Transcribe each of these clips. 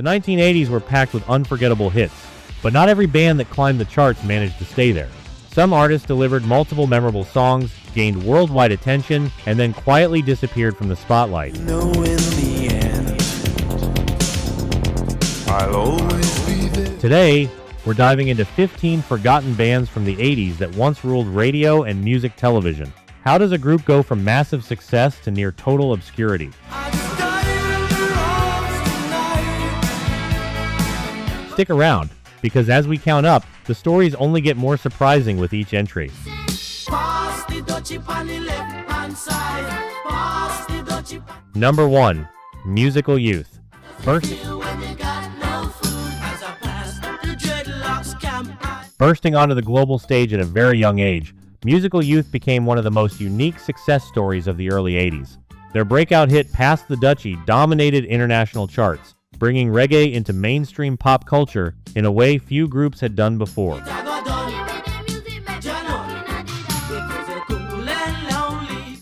The 1980s were packed with unforgettable hits, but not every band that climbed the charts managed to stay there. Some artists delivered multiple memorable songs, gained worldwide attention, and then quietly disappeared from the spotlight. In the end, I'll always be there. Today, we're diving into 15 forgotten bands from the 80s that once ruled radio and music television. How does a group go from massive success to near total obscurity? Stick around, because as we count up, the stories only get more surprising with each entry. Number 1. Musical Youth. Bursting onto the global stage at a very young age, Musical Youth became one of the most unique success stories of the early 80s. Their breakout hit Pass the Dutchie dominated international charts, bringing reggae into mainstream pop culture in a way few groups had done before.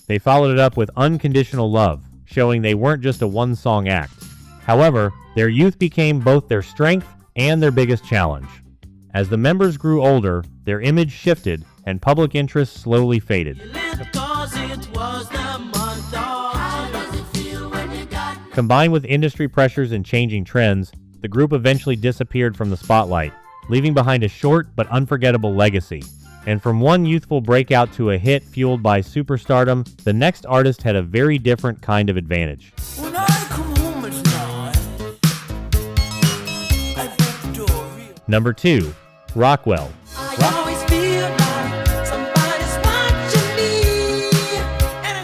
They followed it up with Unconditional Love, showing they weren't just a one-song act. However, their youth became both their strength and their biggest challenge. As the members grew older, their image shifted and public interest slowly faded. Combined with industry pressures and changing trends, the group eventually disappeared from the spotlight, leaving behind a short but unforgettable legacy. And from one youthful breakout to a hit fueled by superstardom, the next artist had a very different kind of advantage. Number 2. Rockwell.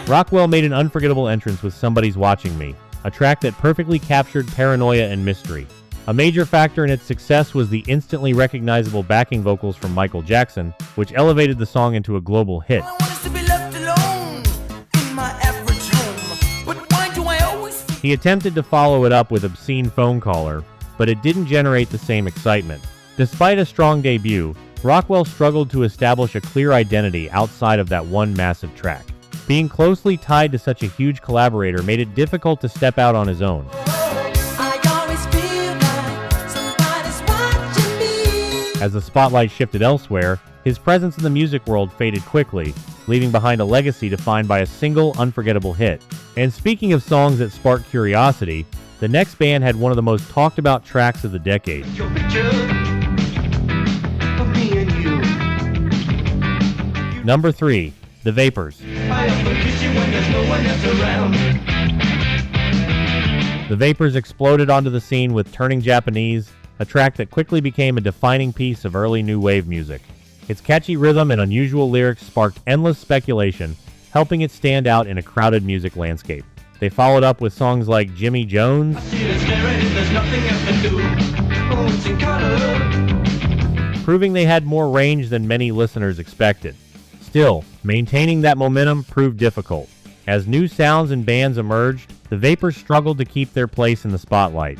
Rockwell made an unforgettable entrance with Somebody's Watching Me, a track that perfectly captured paranoia and mystery. A major factor in its success was the instantly recognizable backing vocals from Michael Jackson, which elevated the song into a global hit. He attempted to follow it up with Obscene Phone Caller, but it didn't generate the same excitement. Despite a strong debut, Rockwell struggled to establish a clear identity outside of that one massive track. Being closely tied to such a huge collaborator made it difficult to step out on his own. As the spotlight shifted elsewhere, his presence in the music world faded quickly, leaving behind a legacy defined by a single unforgettable hit. And speaking of songs that sparked curiosity, the next band had one of the most talked about tracks of the decade. Number 3. The Vapors. The Vapors exploded onto the scene with Turning Japanese, a track that quickly became a defining piece of early new wave music. Its catchy rhythm and unusual lyrics sparked endless speculation, helping it stand out in a crowded music landscape. They followed up with songs like Jimmy Jones, proving they had more range than many listeners expected. Still, maintaining that momentum proved difficult. As new sounds and bands emerged, the Vapors struggled to keep their place in the spotlight.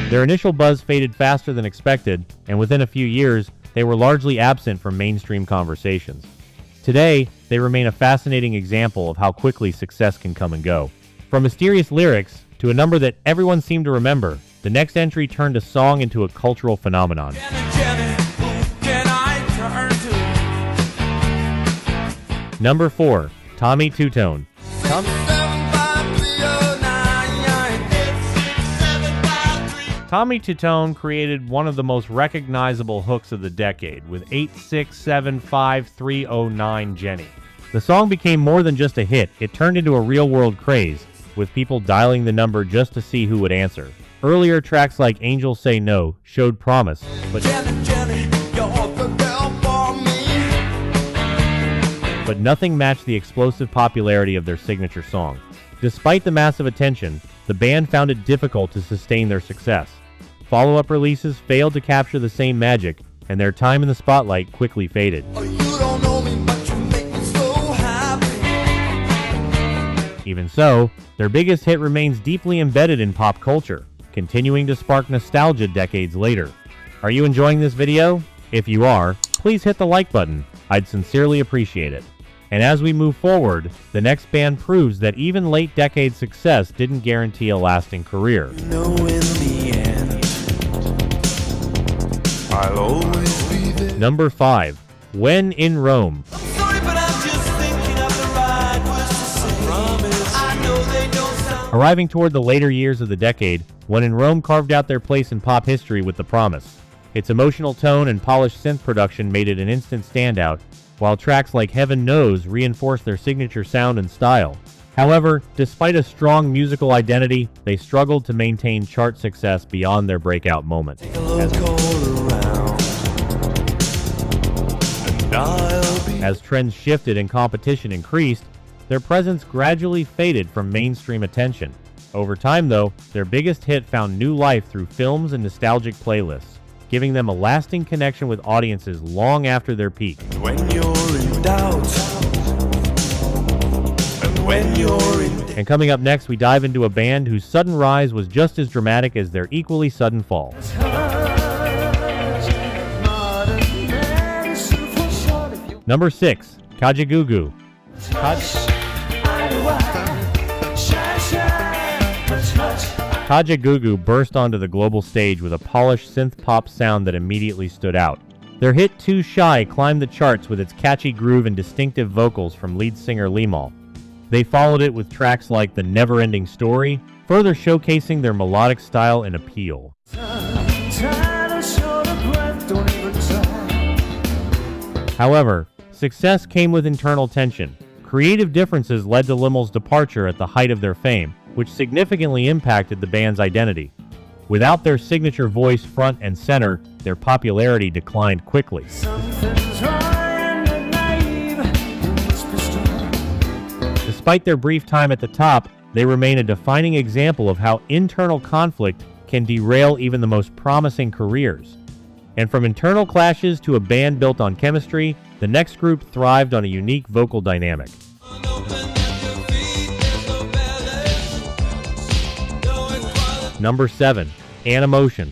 Their initial buzz faded faster than expected, and within a few years, they were largely absent from mainstream conversations. Today, they remain a fascinating example of how quickly success can come and go. From mysterious lyrics to a number that everyone seemed to remember, the next entry turned a song into a cultural phenomenon. Number 4. Tommy Tutone. Tommy Tutone created one of the most recognizable hooks of the decade with 8675309 Jenny. The song became more than just a hit, it turned into a real-world craze, with people dialing the number just to see who would answer. Earlier tracks like Angels Say No showed promise, but nothing matched the explosive popularity of their signature song. Despite the massive attention, the band found it difficult to sustain their success. Follow-up releases failed to capture the same magic, and their time in the spotlight quickly faded. Even so, their biggest hit remains deeply embedded in pop culture, continuing to spark nostalgia decades later. Are you enjoying this video? If you are, please hit the like button. I'd sincerely appreciate it. And as we move forward, the next band proves that even late decade success didn't guarantee a lasting career. In the end, I'll always be there. Number 5. When in Rome. Sorry, but I'm just thinking of the right words to say. I know they don't sound. Arriving toward the later years of the decade, When in Rome carved out their place in pop history with The Promise. Its emotional tone and polished synth production made it an instant standout, while tracks like Heaven Knows reinforced their signature sound and style. However, despite a strong musical identity, they struggled to maintain chart success beyond their breakout moment. Take a look all around, and I'll be. As trends shifted and competition increased, their presence gradually faded from mainstream attention. Over time, though, their biggest hit found new life through films and nostalgic playlists, giving them a lasting connection with audiences long after their peak. When you're in doubt, and when you're in. And coming up next, we dive into a band whose sudden rise was just as dramatic as their equally sudden fall. Number 6. Kajagoogoo. Kajagoogoo burst onto the global stage with a polished synth-pop sound that immediately stood out. Their hit Too Shy climbed the charts with its catchy groove and distinctive vocals from lead singer Limal. They followed it with tracks like The Never-Ending Story, further showcasing their melodic style and appeal. However, success came with internal tension. Creative differences led to Limal's departure at the height of their fame, which significantly impacted the band's identity. Without their signature voice front and center, their popularity declined quickly. Despite their brief time at the top, they remain a defining example of how internal conflict can derail even the most promising careers. And from internal clashes to a band built on chemistry, the next group thrived on a unique vocal dynamic. Number 7. Animotion.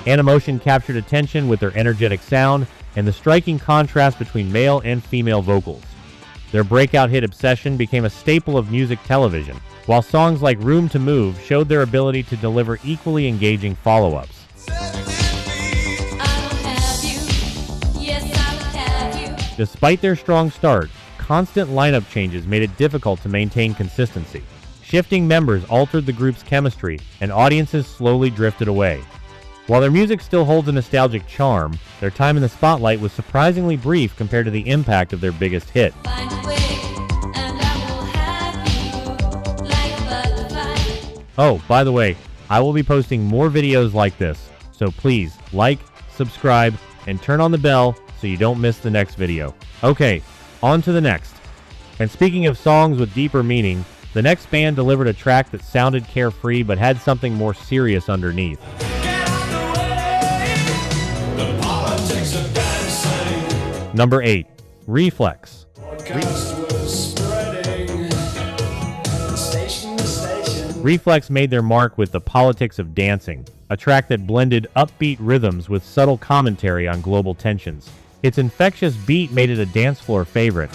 Animotion captured attention with their energetic sound and the striking contrast between male and female vocals. Their breakout hit Obsession became a staple of music television, while songs like Room to Move showed their ability to deliver equally engaging follow-ups. Despite their strong start, constant lineup changes made it difficult to maintain consistency. Shifting members altered the group's chemistry, and audiences slowly drifted away. While their music still holds a nostalgic charm, their time in the spotlight was surprisingly brief compared to the impact of their biggest hit. Oh, by the way, I will be posting more videos like this, so please like, subscribe, and turn on the bell so you don't miss the next video. Okay, on to the next. And speaking of songs with deeper meaning, the next band delivered a track that sounded carefree but had something more serious underneath. Number 8. Reflex. Reflex made their mark with The Politics of Dancing, a track that blended upbeat rhythms with subtle commentary on global tensions. Its infectious beat made it a dance floor favorite,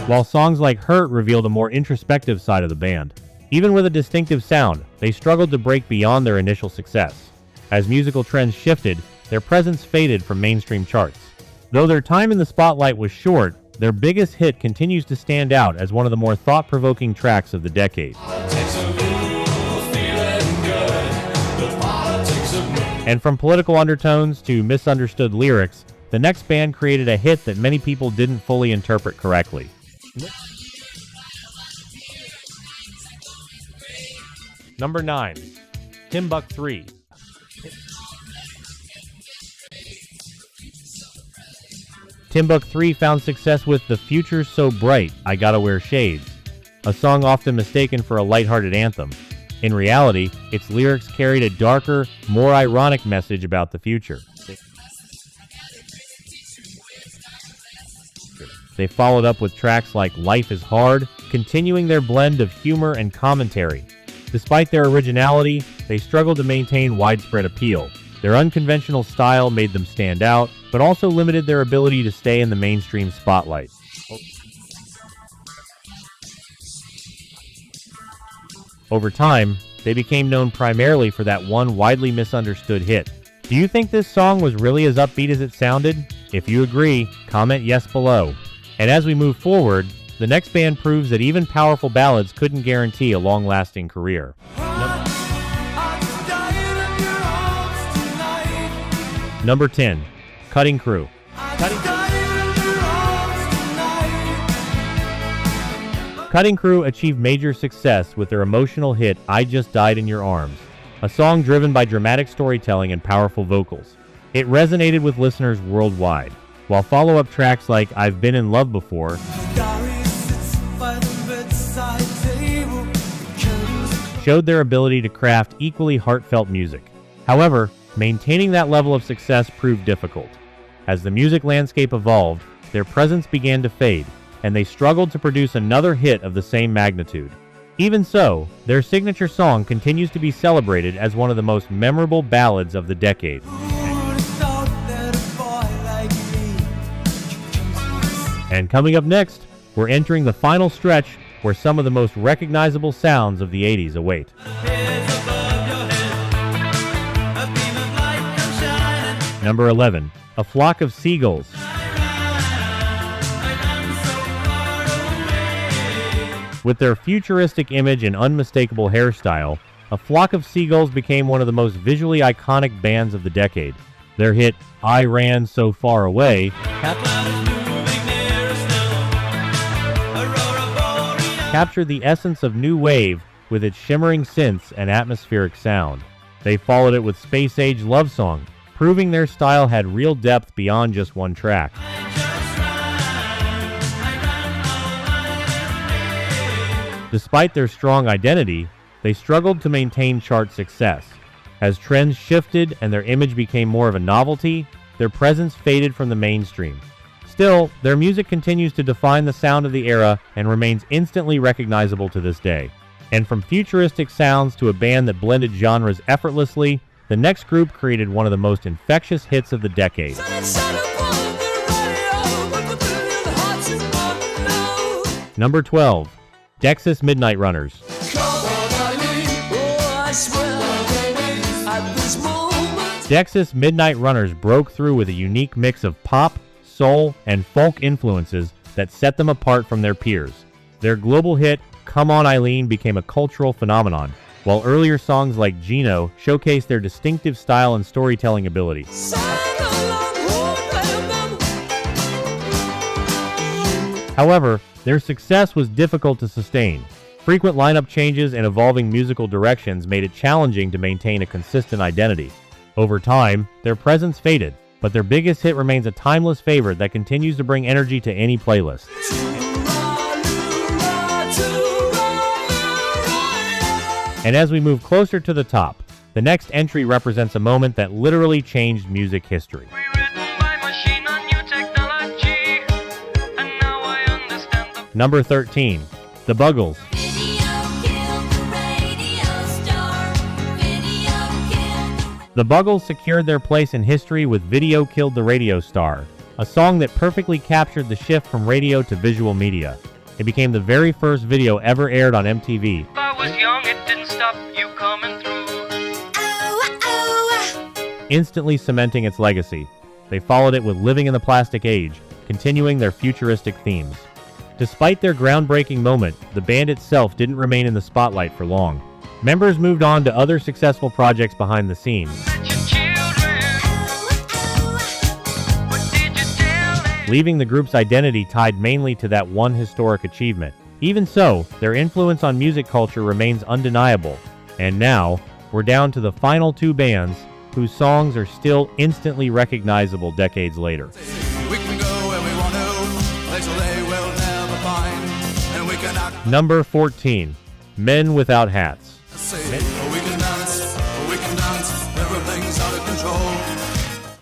while songs like Hurt revealed a more introspective side of the band. Even with a distinctive sound, they struggled to break beyond their initial success. As musical trends shifted, their presence faded from mainstream charts. Though their time in the spotlight was short, their biggest hit continues to stand out as one of the more thought-provoking tracks of the decade. And from political undertones to misunderstood lyrics, the next band created a hit that many people didn't fully interpret correctly. Number 9. Timbuk 3. Timbuk 3 found success with The Future's So Bright, I Gotta Wear Shades, a song often mistaken for a lighthearted anthem. In reality, its lyrics carried a darker, more ironic message about the future. They followed up with tracks like Life is Hard, continuing their blend of humor and commentary. Despite their originality, they struggled to maintain widespread appeal. Their unconventional style made them stand out, but also limited their ability to stay in the mainstream spotlight. Over time, they became known primarily for that one widely misunderstood hit. Do you think this song was really as upbeat as it sounded? If you agree, comment yes below. And as we move forward, the next band proves that even powerful ballads couldn't guarantee a long-lasting career. Number 10. Cutting Crew. Cutting Crew achieved major success with their emotional hit I Just Died in Your Arms, a song driven by dramatic storytelling and powerful vocals. It resonated with listeners worldwide, while follow-up tracks like I've Been in Love Before showed their ability to craft equally heartfelt music. However, maintaining that level of success proved difficult. As the music landscape evolved, their presence began to fade, and they struggled to produce another hit of the same magnitude. Even so, their signature song continues to be celebrated as one of the most memorable ballads of the decade. And coming up next, we're entering the final stretch where some of the most recognizable sounds of the 80s await. Number 11. A Flock of Seagulls. With their futuristic image and unmistakable hairstyle, A Flock of Seagulls became one of the most visually iconic bands of the decade. Their hit, I Ran So Far Away, captured the essence of new wave with its shimmering synths and atmospheric sound. They followed it with space-age love song, proving their style had real depth beyond just one track. Despite their strong identity, they struggled to maintain chart success. As trends shifted and their image became more of a novelty, their presence faded from the mainstream. Still, their music continues to define the sound of the era and remains instantly recognizable to this day. And from futuristic sounds to a band that blended genres effortlessly, the next group created one of the most infectious hits of the decade. Number 12. Dexys Midnight Runners. Dexys Midnight Runners broke through with a unique mix of pop, soul, and folk influences that set them apart from their peers. Their global hit, Come On Eileen, became a cultural phenomenon, while earlier songs like Gino showcased their distinctive style and storytelling ability. However, their success was difficult to sustain. Frequent lineup changes and evolving musical directions made it challenging to maintain a consistent identity. Over time, their presence faded, but their biggest hit remains a timeless favorite that continues to bring energy to any playlist. And as we move closer to the top, the next entry represents a moment that literally changed music history. Number 13. The Buggles. The Buggles secured their place in history with Video Killed the Radio Star, a song that perfectly captured the shift from radio to visual media. It became the very first video ever aired on MTV. If I was young, it didn't stop you coming through. Instantly cementing its legacy. They followed it with Living in the Plastic Age, continuing their futuristic themes. Despite their groundbreaking moment, the band itself didn't remain in the spotlight for long. Members moved on to other successful projects behind the scenes, leaving the group's identity tied mainly to that one historic achievement. Even so, their influence on music culture remains undeniable. And now, we're down to the final two bands whose songs are still instantly recognizable decades later. We can go where we want to, places they will never find, and we cannot Number 14. Men Without Hats. say, we can dance, everything's out of control.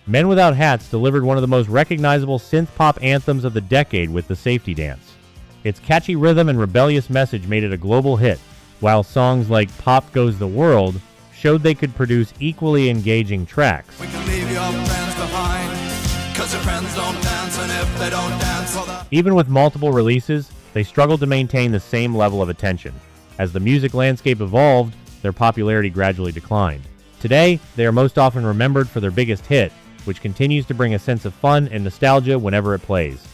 Men Without Hats delivered one of the most recognizable synth-pop anthems of the decade with the Safety Dance. Its catchy rhythm and rebellious message made it a global hit, while songs like Pop Goes the World showed they could produce equally engaging tracks. We can leave your friends behind, 'cause your friends don't dance, and if they don't dance, well, that... Even with multiple releases, they struggled to maintain the same level of attention. As the music landscape evolved, their popularity gradually declined. Today, they are most often remembered for their biggest hit, which continues to bring a sense of fun and nostalgia whenever it plays.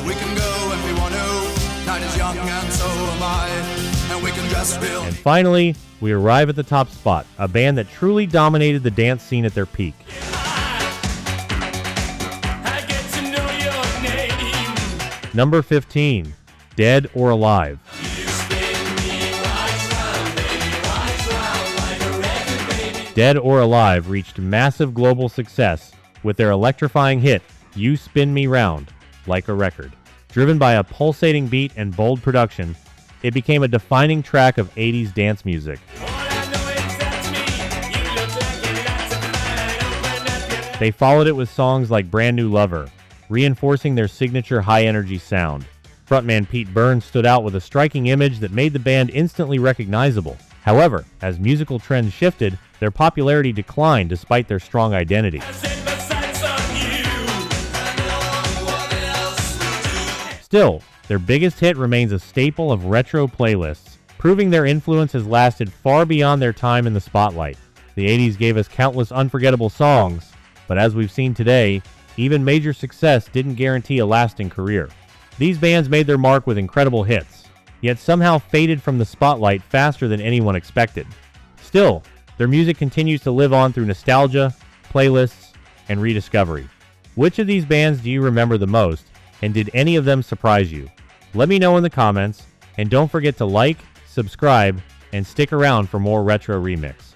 We can go if we want to, night is young and so am I, and we can dress real... And finally, we arrive at the top spot, a band that truly dominated the dance scene at their peak. I get to know your name. Number 15, Dead or Alive. Dead or Alive reached massive global success with their electrifying hit, You Spin Me Round, Like a Record. Driven by a pulsating beat and bold production, it became a defining track of 80s dance music. They followed it with songs like Brand New Lover, reinforcing their signature high-energy sound. Frontman Pete Burns stood out with a striking image that made the band instantly recognizable. However, as musical trends shifted, their popularity declined despite their strong identity. Still, their biggest hit remains a staple of retro playlists, proving their influence has lasted far beyond their time in the spotlight. The 80s gave us countless unforgettable songs, but as we've seen today, even major success didn't guarantee a lasting career. These bands made their mark with incredible hits, yet somehow faded from the spotlight faster than anyone expected. Still, their music continues to live on through nostalgia, playlists, and rediscovery. Which of these bands do you remember the most, and did any of them surprise you? Let me know in the comments, and don't forget to like, subscribe, and stick around for more Retro Remix.